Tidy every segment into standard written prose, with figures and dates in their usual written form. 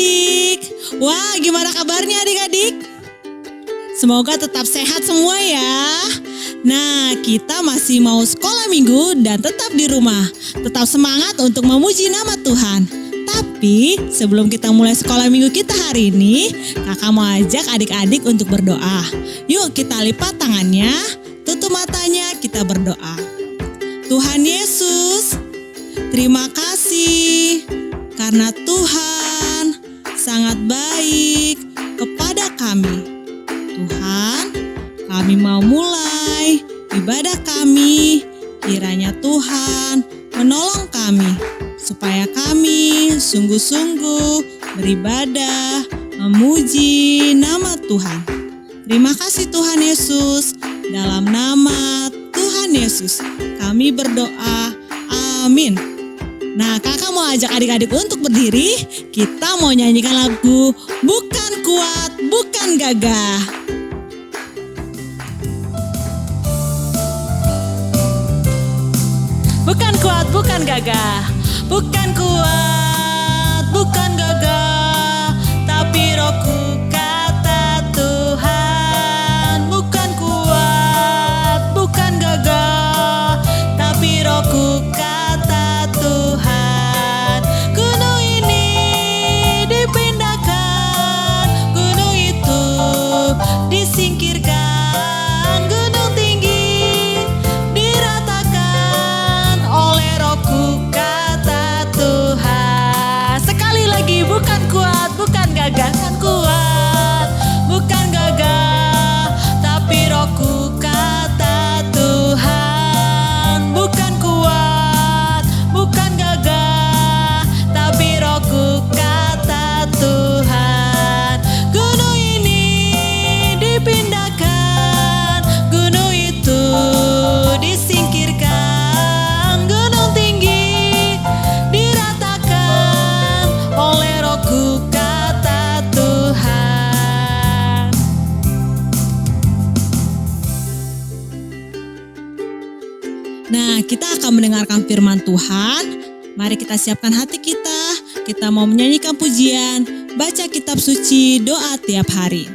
adik-adik. Wah, gimana kabarnya adik-adik? Semoga tetap sehat semua ya. Nah, kita masih mau sekolah minggu dan tetap di rumah. Tetap semangat untuk memuji nama Tuhan. Tapi sebelum kita mulai sekolah minggu kita hari ini, kakak mau ajak adik-adik untuk berdoa. Yuk kita lipat tangannya, tutup matanya, kita berdoa. Tuhan Yesus, terima kasih karena Tuhan sangat baik kepada kami. Tuhan, kami mau mulai ibadah kami. Kiranya Tuhan menolong kami supaya kami sungguh-sungguh beribadah, memuji nama Tuhan. Terima kasih Tuhan Yesus. Dalam nama Tuhan Yesus kami berdoa. Amin. Nah, kakak mau ajak adik-adik untuk berdiri. Kita mau nyanyikan lagu Bukan Kuat, Bukan Gagah. Bukan kuat, bukan gagah. Bukan kuat, bukan gagah. Tapi rohku kata Tuhan. Bukan kuat, bukan gagah. Tapi rohku kata Tuhan. Gunung ini dipindahkan, gunung itu disingkirkan, gunung tinggi diratakan oleh rohku kata Tuhan. Sekali lagi, bukan kuat, bukan gagah. Bukan kuat, bukan gagah. Tapi rohku kata Tuhan. Bukan kuat, bukan gagah. Tapi rohku kata Tuhan. Gunung ini dipindahkan, gunung itu disingkirkan, gunung tinggi diratakan oleh rohku kata Tuhan. Nah, kita akan mendengarkan firman Tuhan. Mari kita siapkan hati kita. Kita mau menyanyikan pujian, baca kitab suci, doa tiap hari.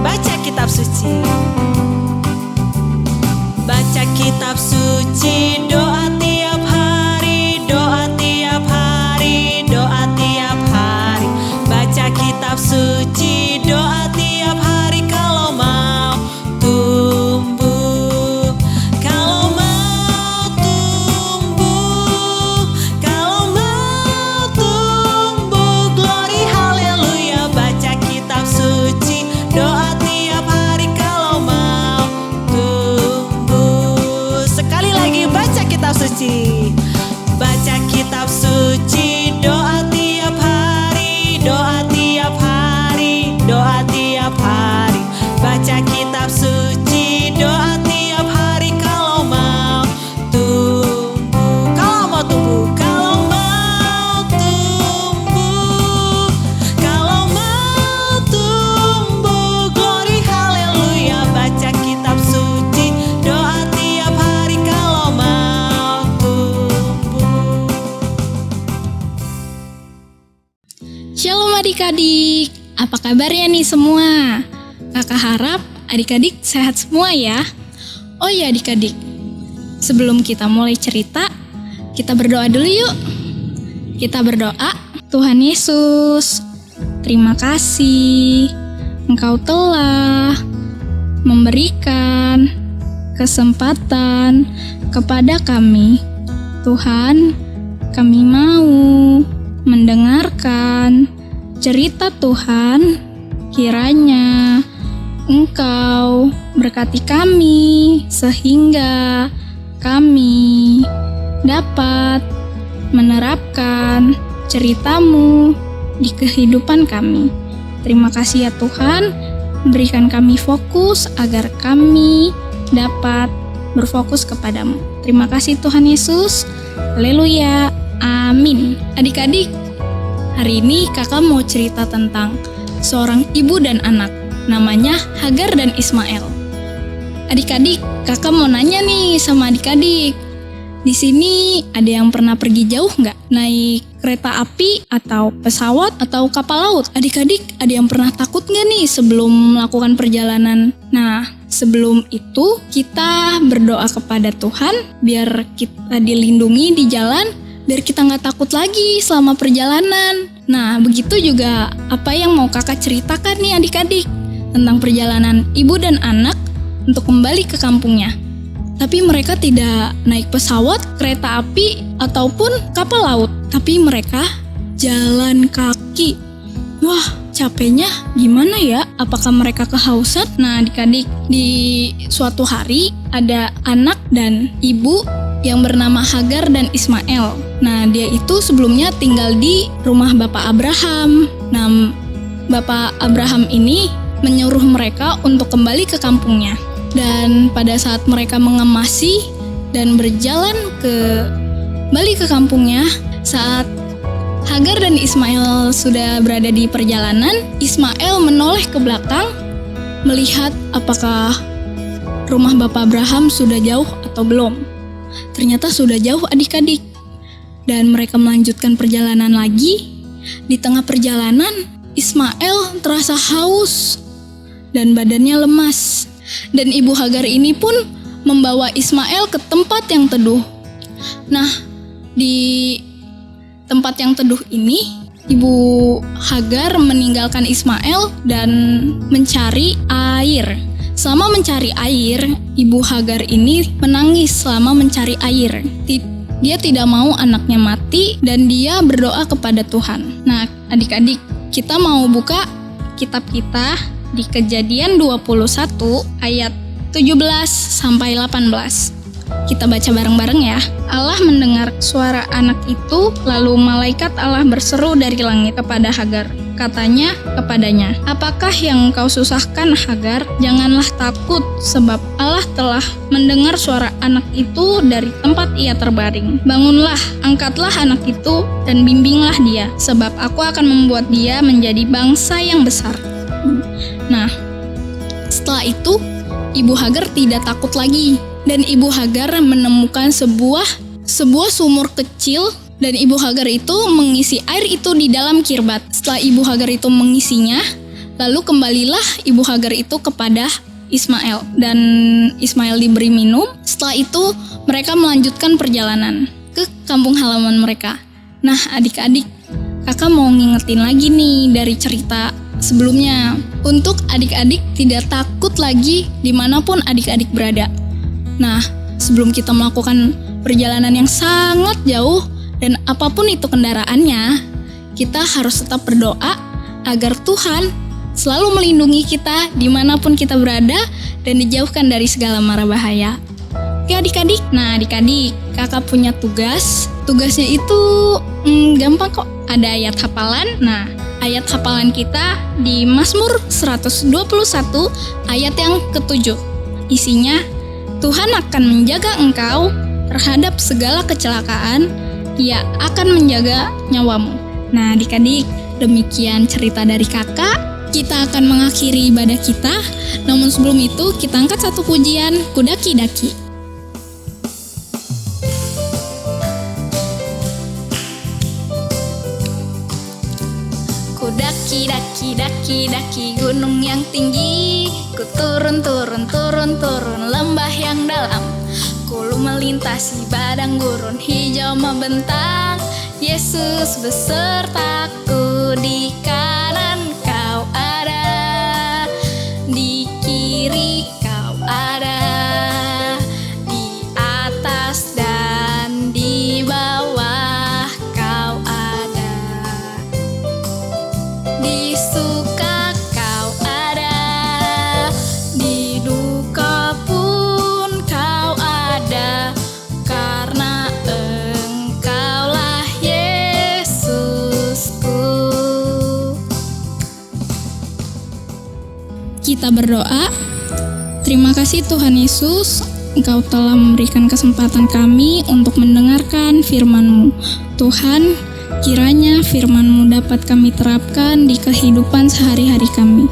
Baca kitab suci. Baca kitab suci, doa tiap hari, doa tiap hari, doa tiap hari. Baca kitab suci, doa tiap hari kalau mau tumbuh. Kalau mau tumbuh, kalau mau tumbuh, glory haleluya. Baca kitab suci, doa tiap hari kalau mau tumbuh. Sekali lagi, baca kitab suci. Baca kitab suci, doa tiap hari, doa tiap hari, doa tiap hari. Baca kitab suci, doa tiap hari kalau mau tumbuh. Kalau mau tumbuh, kalau mau tumbuh, kalau mau tumbuh, glory haleluya. Baca kitab suci, doa tiap hari kalau mau tumbuh. Shalom adik-adik, apa kabarnya nih semua? Kakak harap adik-adik sehat semua ya. Oh ya adik-adik, sebelum kita mulai cerita, kita berdoa dulu yuk. Kita berdoa. Tuhan Yesus, terima kasih Engkau telah memberikan kesempatan kepada kami. Tuhan, kami mau mendengarkan cerita Tuhan. Kiranya Engkau berkati kami sehingga kami dapat menerapkan cerita-Mu di kehidupan kami. Terima kasih ya Tuhan, berikan kami fokus agar kami dapat berfokus kepadamu. Terima kasih Tuhan Yesus. Haleluya. Amin. Adik-adik, hari ini kakak mau cerita tentang seorang ibu dan anak, namanya Hagar dan Ismail. Adik-adik, kakak mau nanya nih sama adik-adik. Di sini ada yang pernah pergi jauh nggak? Naik kereta api atau pesawat atau kapal laut? Adik-adik, ada yang pernah takut nggak nih sebelum melakukan perjalanan? Nah, sebelum itu kita berdoa kepada Tuhan biar kita dilindungi di jalan, biar kita nggak takut lagi selama perjalanan. Nah, begitu juga apa yang mau kakak ceritakan nih adik-adik tentang perjalanan ibu dan anak untuk kembali ke kampungnya. Tapi mereka tidak naik pesawat, kereta api, ataupun kapal laut. Tapi mereka jalan kaki. Wah, capeknya gimana ya? Apakah mereka kehausan? Nah, adik-adik, di suatu hari ada anak dan ibu yang bernama Hagar dan Ismail. Nah, dia itu sebelumnya tinggal di rumah Bapak Abraham. Nah, Bapak Abraham ini menyuruh mereka untuk kembali ke kampungnya. Dan pada saat mereka mengemasi dan berjalan kembali ke kampungnya, saat Hagar dan Ismail sudah berada di perjalanan, Ismail menoleh ke belakang melihat apakah rumah Bapak Abraham sudah jauh atau belum. Ternyata sudah jauh adik-adik. Dan mereka melanjutkan perjalanan lagi. Di tengah perjalanan, Ismail terasa haus dan badannya lemas. Dan ibu Hagar ini pun membawa Ismail ke tempat yang teduh. Nah, di tempat yang teduh ini, ibu Hagar meninggalkan Ismail dan mencari air. Selama mencari air, ibu Hagar ini menangis selama mencari air. Dia tidak mau anaknya mati dan dia berdoa kepada Tuhan. Nah, adik-adik, kita mau buka kitab kita di Kejadian 21 ayat 17 sampai 18. Kita baca bareng-bareng ya. Allah mendengar suara anak itu, lalu malaikat Allah berseru dari langit kepada Hagar. Katanya kepadanya, "Apakah yang kau susahkan, Hagar? Janganlah takut, sebab Allah telah mendengar suara anak itu dari tempat ia terbaring. Bangunlah, angkatlah anak itu, dan bimbinglah dia, sebab aku akan membuat dia menjadi bangsa yang besar." Nah, setelah itu, ibu Hagar tidak takut lagi. Dan ibu Hagar menemukan sebuah sumur kecil. Dan ibu Hagar itu mengisi air itu di dalam kirbat. Setelah ibu Hagar itu mengisinya, lalu kembalilah ibu Hagar itu kepada Ismail. Dan Ismail diberi minum. Setelah itu, mereka melanjutkan perjalanan ke kampung halaman mereka. Nah, adik-adik, kakak mau ngingetin lagi nih dari cerita sebelumnya. Untuk adik-adik tidak takut lagi dimanapun adik-adik berada. Nah, sebelum kita melakukan perjalanan yang sangat jauh dan apapun itu kendaraannya, kita harus tetap berdoa agar Tuhan selalu melindungi kita dimanapun kita berada dan dijauhkan dari segala mara bahaya. Oke adik-adik, nah adik-adik, kakak punya tugas. Tugasnya itu gampang kok, ada ayat hafalan. Nah, ayat hafalan kita di Mazmur 121 ayat yang ke-7. Isinya, Tuhan akan menjaga engkau terhadap segala kecelakaan, Ia akan menjaga nyawamu. Nah adik-adik, demikian cerita dari kakak. Kita akan mengakhiri ibadah kita. Namun sebelum itu, kita angkat satu pujian, Kudaki-daki. Daki-daki gunung yang tinggi, ku turun lembah yang dalam, ku melintasi padang gurun hijau membentang. Yesus besertaku, di kanan kau ada, di kiri kau ada, di atas dan di bawah kau ada, di suka kau ada, di duka pun kau ada, karena Engkaulah Yesusku. Kita berdoa. Terima kasih Tuhan Yesus, Engkau telah memberikan kesempatan kami untuk mendengarkan firman-Mu. Tuhan, Kiranya firman-Mu dapat kami terapkan di kehidupan sehari-hari kami.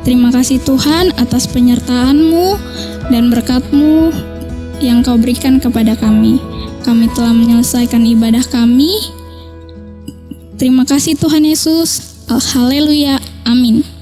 Terima kasih Tuhan atas penyertaan-Mu dan berkat-Mu yang Kau berikan kepada kami. Kami telah menyelesaikan ibadah kami. Terima kasih Tuhan Yesus. Haleluya. Amin.